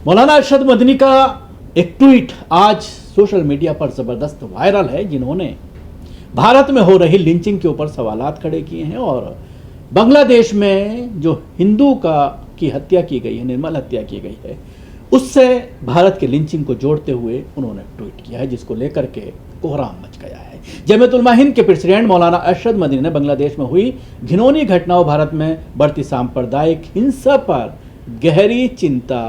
मौलाना अरशद मदनी का एक ट्वीट आज सोशल मीडिया पर जबरदस्त वायरल है, जिन्होंने भारत में हो रही लिंचिंग के ऊपर सवालात खड़े किए हैं और बांग्लादेश में जो हिंदू की हत्या की गई है, निर्मल हत्या की गई है, उससे भारत के लिंचिंग को जोड़ते हुए उन्होंने ट्वीट किया है, जिसको लेकर के कोहराम मच गया है। जमीयत उलमा हिंद के प्रेसिडेंट मौलाना अरशद मदनी ने बांग्लादेश में हुई घिनौनी घटनाओं, भारत में बढ़ती सांप्रदायिक हिंसा पर गहरी चिंता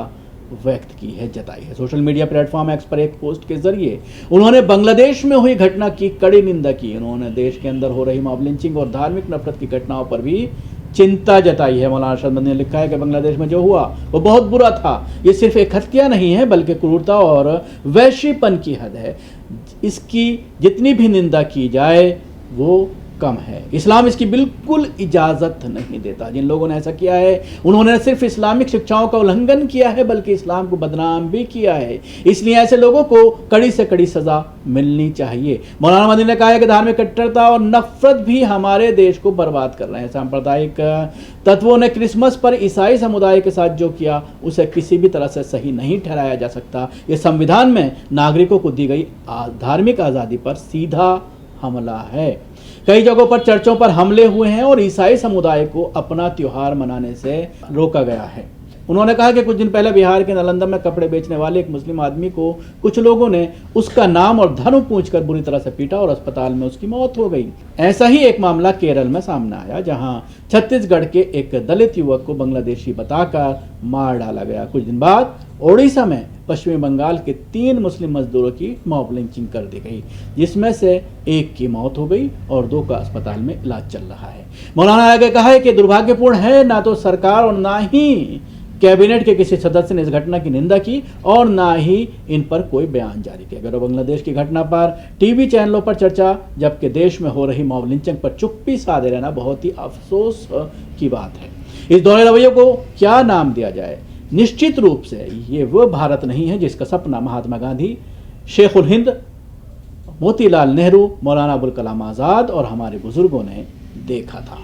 व्यक्त की है, जताई है। सोशल मीडिया प्लेटफॉर्म एक्स पर एक पोस्ट के जरिए उन्होंने बांग्लादेश में हुई घटना की कड़ी निंदा की। उन्होंने देश के अंदर हो रही मॉब लिंचिंग और धार्मिक नफरत की घटनाओं पर भी चिंता जताई है। मौलाना अरशद मदनी ने लिखा है कि बांग्लादेश में जो हुआ वो बहुत बुरा था। ये सिर्फ एक हत्या नहीं है, बल्कि क्रूरता और वैश्यपन की हद है। इसकी जितनी भी निंदा की जाए वो कम है। इस्लाम इसकी बिल्कुल इजाज़त नहीं देता। जिन लोगों ने ऐसा किया है, उन्होंने सिर्फ इस्लामिक शिक्षाओं का उल्लंघन किया है, बल्कि इस्लाम को बदनाम भी किया है। इसलिए ऐसे लोगों को कड़ी से कड़ी सज़ा मिलनी चाहिए। मौलाना मदनी ने कहा है कि धार्मिक कट्टरता और नफरत भी हमारे देश को बर्बाद कर रहे हैं। सांप्रदायिक तत्वों ने क्रिसमस पर ईसाई समुदाय के साथ जो किया, उसे किसी भी तरह से सही नहीं ठहराया जा सकता। ये संविधान में नागरिकों को दी गई धार्मिक आज़ादी पर सीधा हमला है। कई जगहों पर चर्चों पर हमले हुए हैं और ईसाई समुदाय को अपना त्योहार मनाने से रोका गया है। उन्होंने कहा कि कुछ दिन पहले बिहार के नालंदा में कपड़े बेचने वाले एक मुस्लिम आदमी को कुछ लोगों ने उसका नाम और धर्म पूछकर बुरी तरह से पीटा और अस्पताल में उसकी मौत हो गई। ऐसा ही एक मामला केरल में सामने आया, जहां छत्तीसगढ़ के एक दलित युवक को बांग्लादेशी बताकर मार डाला गया। कुछ दिन बाद ओडिशा में पश्चिमी बंगाल के 3 मुस्लिम मजदूरों की मॉब लिंचिंग कर दी गई, जिसमें से एक की मौत हो गई और 2 का अस्पताल में इलाज चल रहा है। मौलाना ने आगे कहा है कि दुर्भाग्यपूर्ण है, ना तो सरकार और ना ही कैबिनेट के किसी सदस्य ने इस घटना की निंदा की और ना ही इन पर कोई बयान जारी किया गया। बांग्लादेश की घटना पर टीवी चैनलों पर चर्चा, जबकि देश में हो रही मॉब लिंचिंग पर चुप्पी साधे रहना बहुत ही अफसोस की बात है। इस दोहरे रवैये को क्या नाम दिया जाए? निश्चित रूप से ये वो भारत नहीं है जिसका सपना महात्मा गांधी, शेखुल हिंद, मोतीलाल नेहरू, मौलाना अबुल कलाम आज़ाद और हमारे बुजुर्गों ने देखा था।